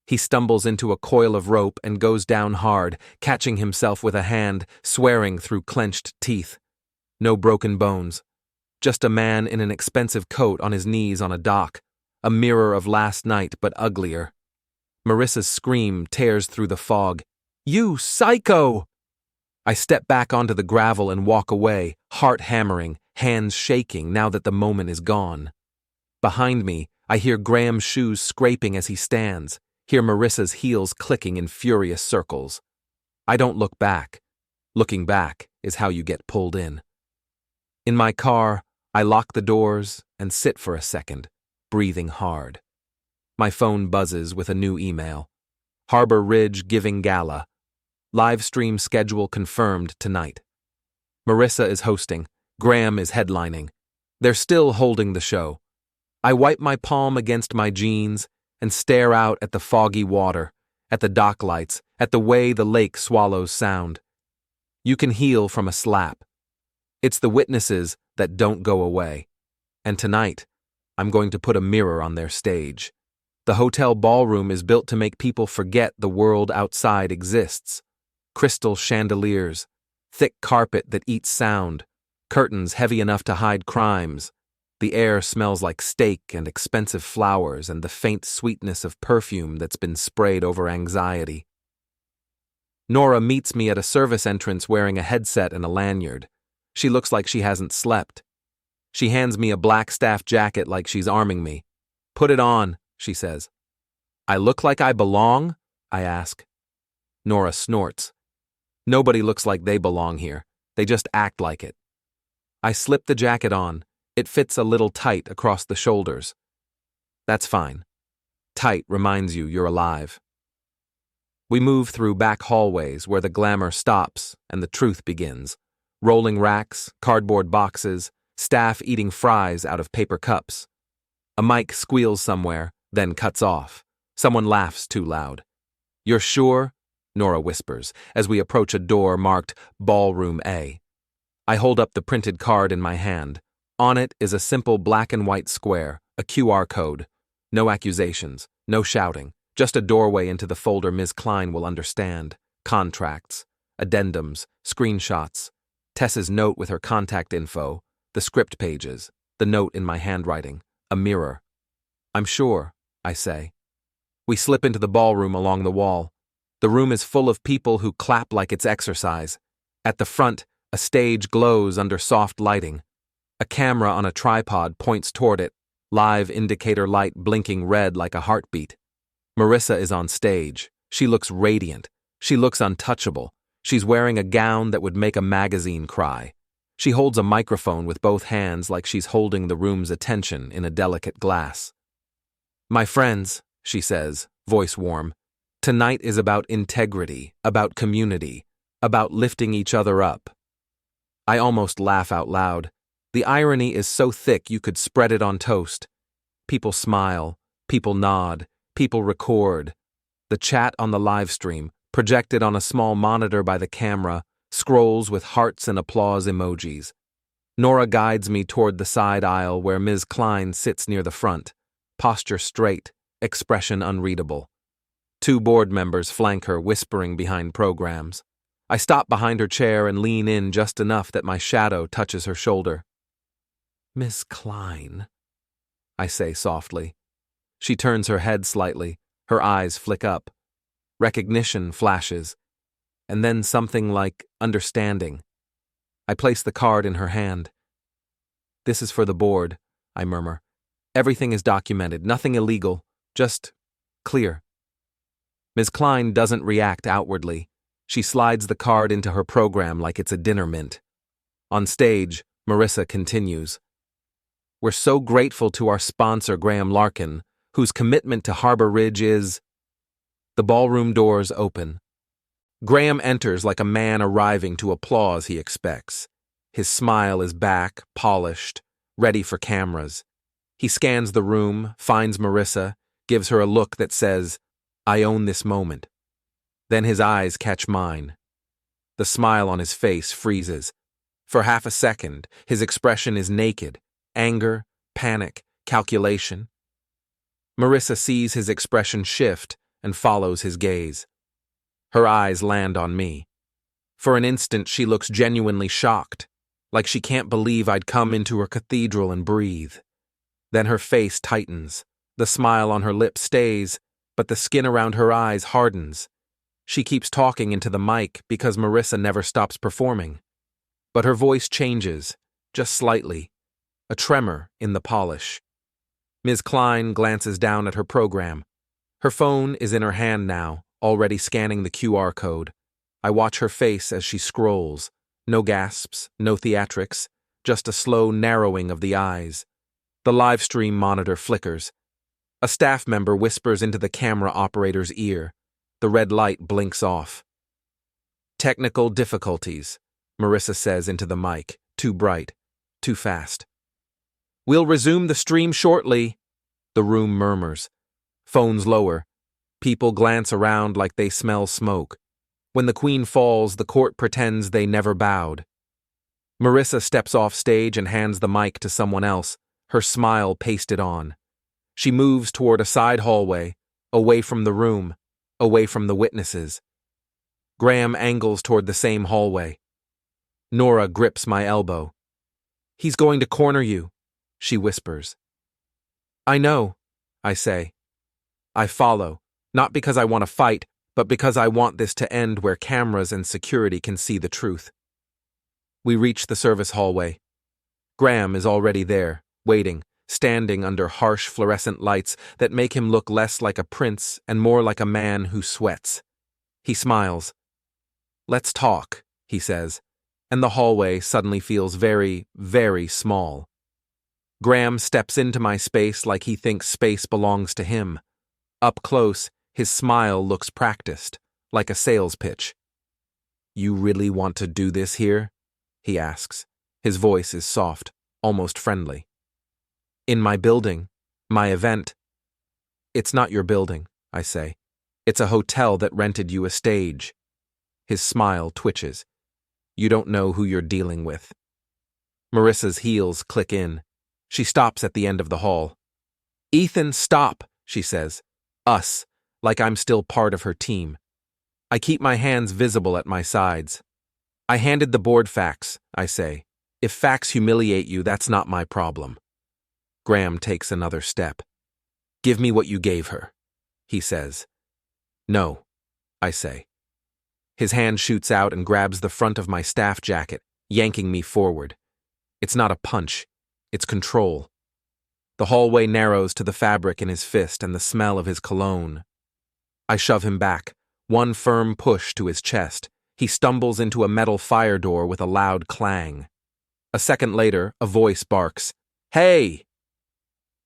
He stumbles into a coil of rope and goes down hard, catching himself with a hand, swearing through clenched teeth. No broken bones. Just a man in an expensive coat on his knees on a dock, a mirror of last night but uglier. Marissa's scream tears through the fog. "You psycho!" I step back onto the gravel and walk away, heart hammering, hands shaking now that the moment is gone. Behind me, I hear Graham's shoes scraping as he stands, hear Marissa's heels clicking in furious circles. I don't look back. Looking back is how you get pulled in. In my car, I lock the doors and sit for a second, breathing hard. My phone buzzes with a new email. Harbor Ridge Giving Gala. Live stream schedule confirmed tonight. Marissa is hosting. Graham is headlining. They're still holding the show. I wipe my palm against my jeans and stare out at the foggy water, at the dock lights, at the way the lake swallows sound. You can heal from a slap. It's the witnesses, that don't go away. And tonight, I'm going to put a mirror on their stage. The hotel ballroom is built to make people forget the world outside exists. Crystal chandeliers, thick carpet that eats sound, curtains heavy enough to hide crimes. The air smells like steak and expensive flowers and the faint sweetness of perfume that's been sprayed over anxiety. Nora meets me at a service entrance wearing a headset and a lanyard. She looks like she hasn't slept. She hands me a black staff jacket like she's arming me. "Put it on," she says. "I look like I belong?" I ask. Nora snorts. "Nobody looks like they belong here. They just act like it." I slip the jacket on. It fits a little tight across the shoulders. That's fine. Tight reminds you you're alive. We move through back hallways where the glamour stops and the truth begins. Rolling racks, cardboard boxes, staff eating fries out of paper cups. A mic squeals somewhere, then cuts off. Someone laughs too loud. "You're sure?" Nora whispers as we approach a door marked Ballroom A. I hold up the printed card in my hand. On it is a simple black and white square, a QR code. No accusations, no shouting, just a doorway into the folder Ms. Klein will understand. Contracts, addendums, screenshots, Tess's note with her contact info, the script pages, the note in my handwriting, a mirror. "I'm sure," I say. We slip into the ballroom along the wall. The room is full of people who clap like it's exercise. At the front, a stage glows under soft lighting. A camera on a tripod points toward it, live indicator light blinking red like a heartbeat. Marissa is on stage. She looks radiant. She looks untouchable. She's wearing a gown that would make a magazine cry. She holds a microphone with both hands like she's holding the room's attention in a delicate glass. "My friends," she says, voice warm, "tonight is about integrity, about community, about lifting each other up." I almost laugh out loud. The irony is so thick you could spread it on toast. People smile, people nod, people record. The chat on the live stream, projected on a small monitor by the camera, scrolls with hearts and applause emojis. Nora guides me toward the side aisle where Ms. Klein sits near the front, posture straight, expression unreadable. Two board members flank her, whispering behind programs. I stop behind her chair and lean in just enough that my shadow touches her shoulder. "Miss Klein," I say softly. She turns her head slightly, her eyes flick up. Recognition flashes, and then something like understanding. I place the card in her hand. "This is for the board," I murmur. "Everything is documented, nothing illegal, just clear." Ms. Klein doesn't react outwardly. She slides the card into her program like it's a dinner mint. On stage, Marissa continues. "We're so grateful to our sponsor, Graham Larkin, whose commitment to Harbor Ridge is..." The ballroom doors open. Graham enters like a man arriving to applause he expects. His smile is back, polished, ready for cameras. He scans the room, finds Marissa, gives her a look that says, "I own this moment." Then his eyes catch mine. The smile on his face freezes. For half a second, his expression is naked. Anger, panic, calculation. Marissa sees his expression shift and follows his gaze. Her eyes land on me. For an instant, she looks genuinely shocked, like she can't believe I'd come into her cathedral and breathe. Then her face tightens. The smile on her lips stays, but the skin around her eyes hardens. She keeps talking into the mic because Marissa never stops performing. But her voice changes, just slightly. A tremor in the polish. Ms. Klein glances down at her program. Her phone is in her hand now, already scanning the QR code. I watch her face as she scrolls. No gasps, no theatrics, just a slow narrowing of the eyes. The live stream monitor flickers. A staff member whispers into the camera operator's ear. The red light blinks off. "Technical difficulties," Marissa says into the mic, too bright, too fast. "We'll resume the stream shortly," the room murmurs. Phones lower. People glance around like they smell smoke. When the queen falls, the court pretends they never bowed. Marissa steps off stage and hands the mic to someone else, her smile pasted on. She moves toward a side hallway, away from the room, away from the witnesses. Graham angles toward the same hallway. Nora grips my elbow. "He's going to corner you," she whispers. "I know," I say. I follow, not because I want to fight, but because I want this to end where cameras and security can see the truth. We reach the service hallway. Graham is already there, waiting, standing under harsh fluorescent lights that make him look less like a prince and more like a man who sweats. He smiles. "Let's talk," he says, and the hallway suddenly feels very, very small. Graham steps into my space like he thinks space belongs to him. Up close, his smile looks practiced, like a sales pitch. "You really want to do this here?" he asks. His voice is soft, almost friendly. "In my building, my event." "It's not your building," I say. "It's a hotel that rented you a stage." His smile twitches. "You don't know who you're dealing with." Marissa's heels click in. She stops at the end of the hall. "Ethan, stop," she says. "Us," like I'm still part of her team. I keep my hands visible at my sides. "I handed the board facts," I say. "If facts humiliate you, that's not my problem." Graham takes another step. "Give me what you gave her," he says. "No," I say. His hand shoots out and grabs the front of my staff jacket, yanking me forward. It's not a punch. It's control. The hallway narrows to the fabric in his fist and the smell of his cologne. I shove him back, one firm push to his chest. He stumbles into a metal fire door with a loud clang. A second later, a voice barks, "Hey!"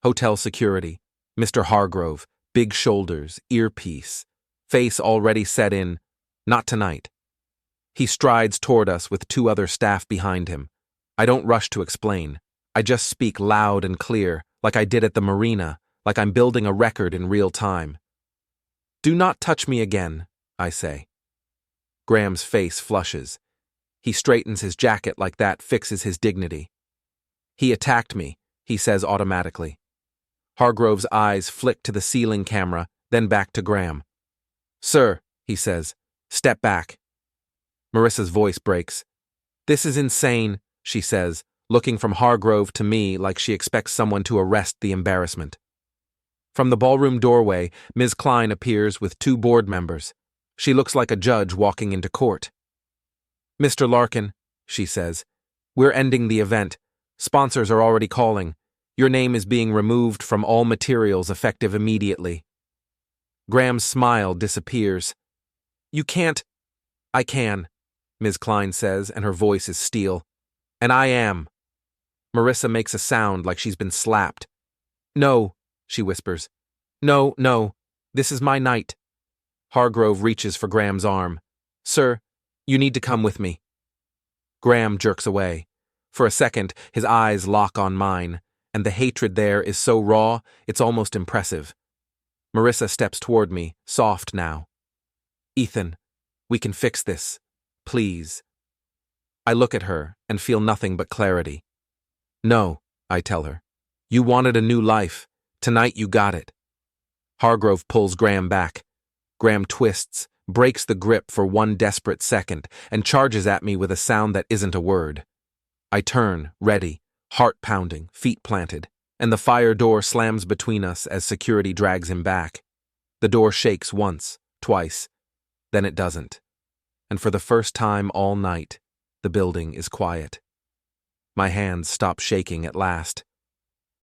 Hotel security, Mr. Hargrove, big shoulders, earpiece, face already set in, "Not tonight." He strides toward us with two other staff behind him. I don't rush to explain. I just speak loud and clear, like I did at the Marina, like I'm building a record in real time. "Do not touch me again," I say. Graham's face flushes. He straightens his jacket like that fixes his dignity. "He attacked me," he says automatically. Hargrove's eyes flick to the ceiling camera, then back to Graham. "Sir," he says, "step back." Marissa's voice breaks. "This is insane," she says, looking from Hargrove to me like she expects someone to arrest the embarrassment. From the ballroom doorway, Ms. Klein appears with two board members. She looks like a judge walking into court. "Mr. Larkin," she says, "we're ending the event. Sponsors are already calling. Your name is being removed from all materials effective immediately." Graham's smile disappears. "You can't." "I can," Ms. Klein says, and her voice is steel. "And I am." Marissa makes a sound like she's been slapped. "No," she whispers. "No, no. This is my night." Hargrove reaches for Graham's arm. "Sir, you need to come with me." Graham jerks away. For a second, his eyes lock on mine, and the hatred there is so raw, it's almost impressive. Marissa steps toward me, soft now. "Ethan, we can fix this. Please." I look at her and feel nothing but clarity. "No," I tell her. "You wanted a new life. Tonight you got it." Hargrove pulls Graham back. Graham twists, breaks the grip for one desperate second, and charges at me with a sound that isn't a word. I turn, ready, heart pounding, feet planted, and the fire door slams between us as security drags him back. The door shakes once, twice, then it doesn't. And for the first time all night, the building is quiet. My hands stop shaking at last.